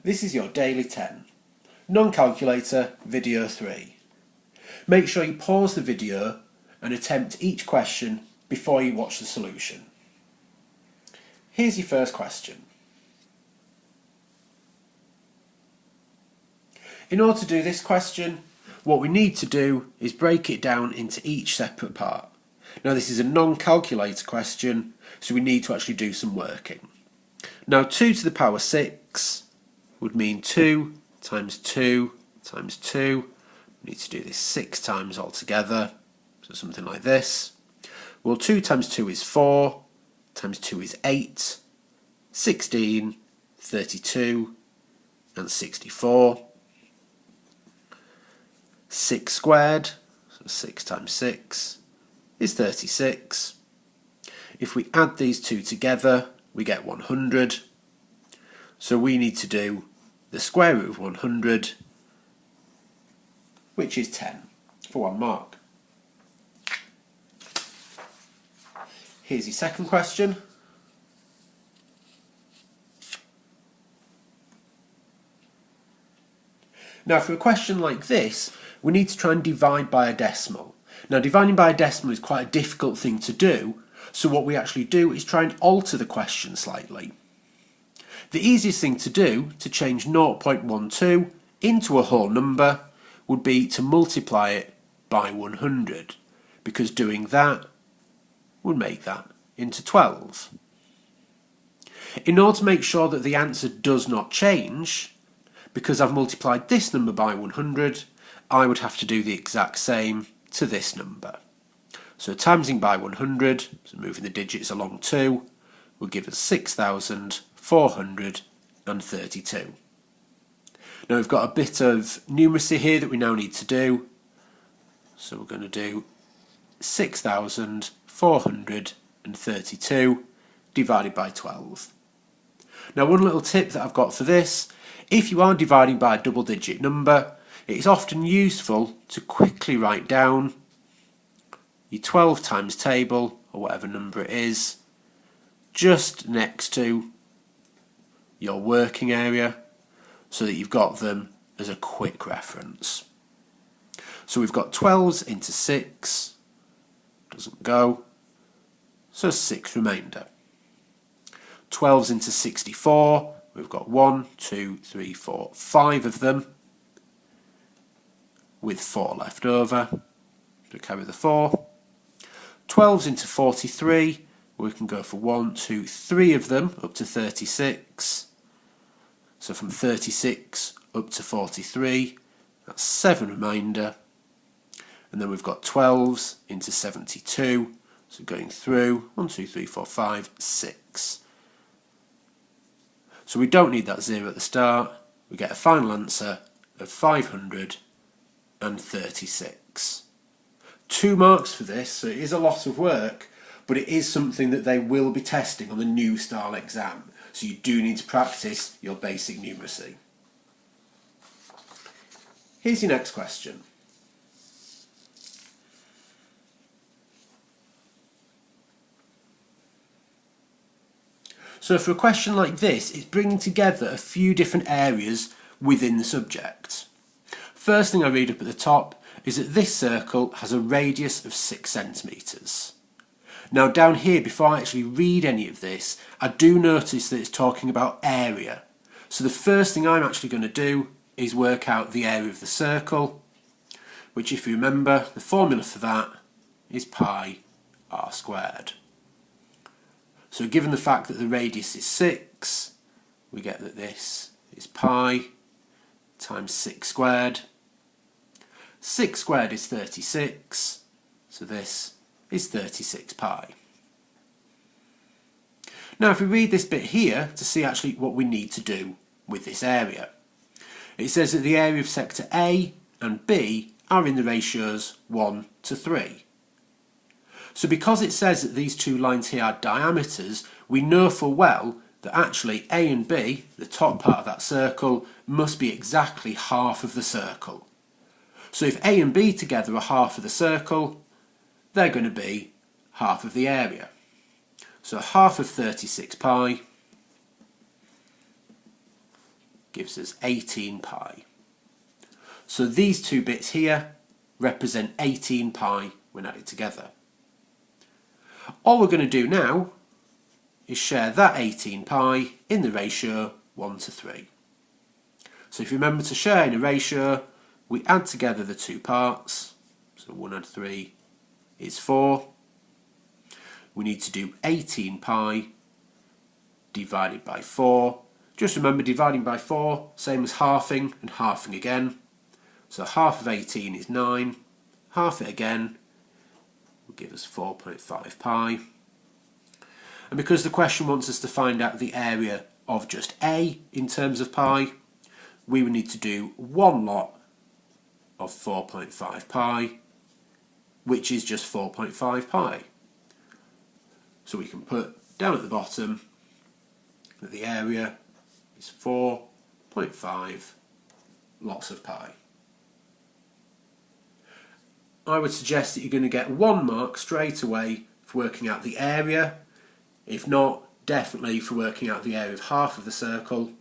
This is your Daily 10, Non-Calculator Video 3. Make sure you pause the video and attempt each question before you watch the solution. Here's your first question. In order to do this question, what we need to do is break it down into each separate part. Now this is a non-calculator question, so we need to actually do some working. Now 2 to the power 6 would mean 2 times 2 times 2. We need to do this 6 times altogether, so something like this. Well, 2 times 2 is 4, times 2 is 8, 16, 32 and 64. 6 squared, so 6 times 6 is 36. If we add these two together, we get 100. So we need to do the square root of 100, which is 10, for 1 mark. Here's your second question. Now for a question like this, we need to try and divide by a decimal. Now dividing by a decimal is quite a difficult thing to do, so what we actually do is try and alter the question slightly. The easiest thing to do to change 0.12 into a whole number would be to multiply it by 100, because doing that would make that into 12. In order to make sure that the answer does not change, because I've multiplied this number by 100, I would have to do the exact same to this number. So timesing by 100, so moving the digits along 2, will give us 6,432. Now we've got a bit of numeracy here that we now need to do. So we're going to do 6,432 divided by 12. Now one little tip that I've got for this, if you are dividing by a double digit number, it's often useful to quickly write down your 12 times table, or whatever number it is, just next to your working area, so that you've got them as a quick reference. So we've got 12s into 6, doesn't go, so 6 remainder. 12s into 64, we've got 1, 2, 3, 4, 5 of them, with 4 left over, so carry the 4. 12s into 43, we can go for 1, 2, 3 of them up to 36. So from 36 up to 43, that's 7 remainder. And then we've got 12s into 72, so going through 1, 2, 3, 4, 5, 6. So we don't need that 0 at the start, we get a final answer of 536. 2 marks for this, so it is a lot of work, but it is something that they will be testing on the new style exam, so you do need to practice your basic numeracy. Here's your next question. So for a question like this, it's bringing together a few different areas within the subject. First thing I read up at the top is that this circle has a radius of 6 centimetres. Now down here, before I actually read any of this, I do notice that it's talking about area. So the first thing I'm actually going to do is work out the area of the circle, which, if you remember, the formula for that is pi r squared. So given the fact that the radius is 6, we get that this is pi times 6 squared. 6 squared is 36, so this is 36 pi. Now if we read this bit here to see actually what we need to do with this area. It says that the area of sector A and B are in the ratios 1 to 3. So because it says that these two lines here are diameters, we know full well that actually A and B, the top part of that circle, must be exactly half of the circle. So if A and B together are half of the circle, they're going to be half of the area. So half of 36 pi gives us 18 pi. So these two bits here represent 18 pi when added together. All we're going to do now is share that 18 pi in the ratio 1 to 3. So if you remember to share in a ratio, we add together the two parts. So 1 add 3 is 4. We need to do 18 pi divided by 4. Just remember, dividing by 4, same as halving and halving again. So half of 18 is 9. Half it again will give us 4.5 pi. And because the question wants us to find out the area of just A in terms of pi, we would need to do one lot of 4.5 pi, which is just 4.5 pi. So we can put down at the bottom that the area is 4.5 lots of pi. I would suggest that you're going to get 1 mark straight away for working out the area. If not, definitely for working out the area of half of the circle.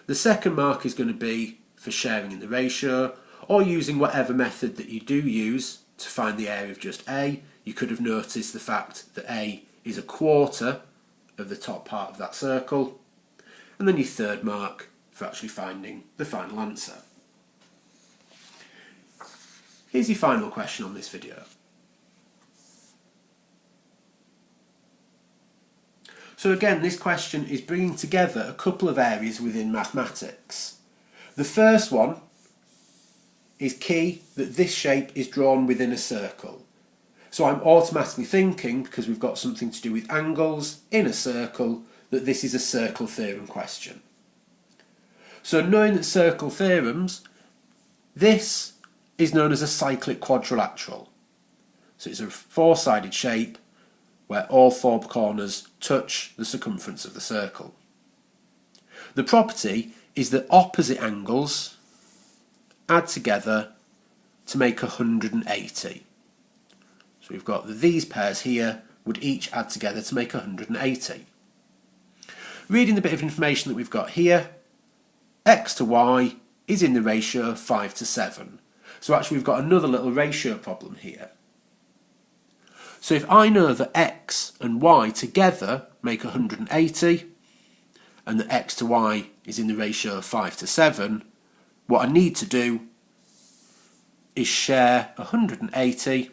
The second mark is going to be for sharing in the ratio, or using whatever method that you do use to find the area of just A. You could have noticed the fact that A is a quarter of the top part of that circle. And then your third mark for actually finding the final answer. Here's your final question on this video. So again, this question is bringing together a couple of areas within mathematics. The first one is key, that this shape is drawn within a circle. So I'm automatically thinking, because we've got something to do with angles in a circle, that this is a circle theorem question. So knowing that circle theorems, this is known as a cyclic quadrilateral. So it's a four-sided shape where all four corners touch the circumference of the circle. The property is that opposite angles add together to make 180. So we've got that these pairs here would each add together to make 180. Reading the bit of information that we've got here, x to y is in the ratio 5 to 7. So actually we've got another little ratio problem here. So if I know that x and y together make 180, and that x to y is in the ratio of 5 to 7, what I need to do is share 180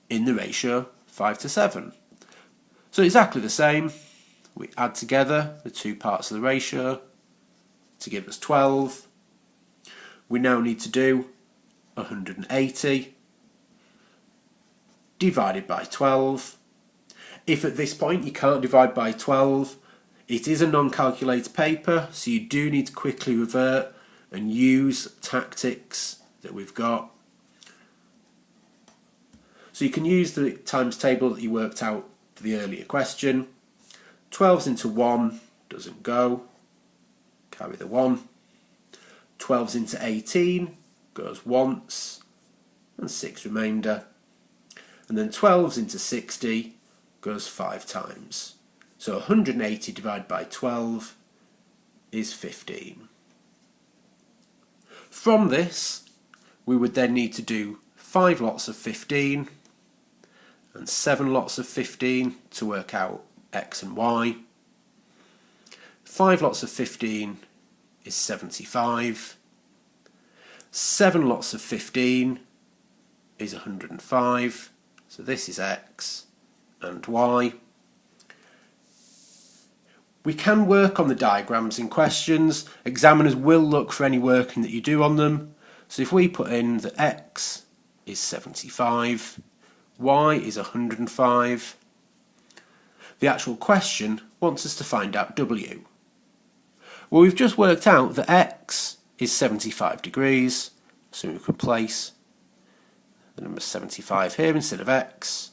in the ratio 5 to 7. So exactly the same, we add together the two parts of the ratio to give us 12. We now need to do 180 divided by 12. If at this point you can't divide by 12, it is a non-calculator paper, so you do need to quickly revert and use tactics that we've got. So you can use the times table that you worked out for the earlier question. 12s into 1 doesn't go, carry the 1. 12s into 18 goes once, and 6 remainder. And then 12s into 60 goes 5 times. So 180 divided by 12 is 15. From this, we would then need to do 5 lots of 15 and 7 lots of 15 to work out x and y. 5 lots of 15 is 75. 7 lots of 15 is 105. So this is x and y. We can work on the diagrams in questions. Examiners will look for any working that you do on them. So if we put in that x is 75, y is 105, the actual question wants us to find out w. Well, we've just worked out that x is 75 degrees, so we could place the number 75 here instead of x,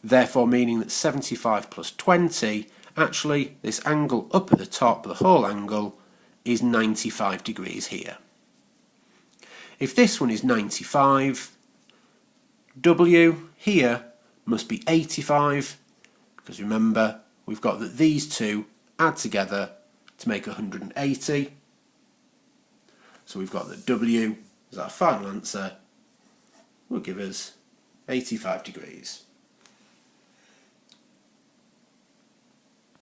therefore meaning that 75 plus 20, actually this angle up at the top, the whole angle, is 95 degrees here. If this one is 95, w here must be 85, because remember we've got that these two add together to make 180. So we've got that W as our final answer will give us 85 degrees.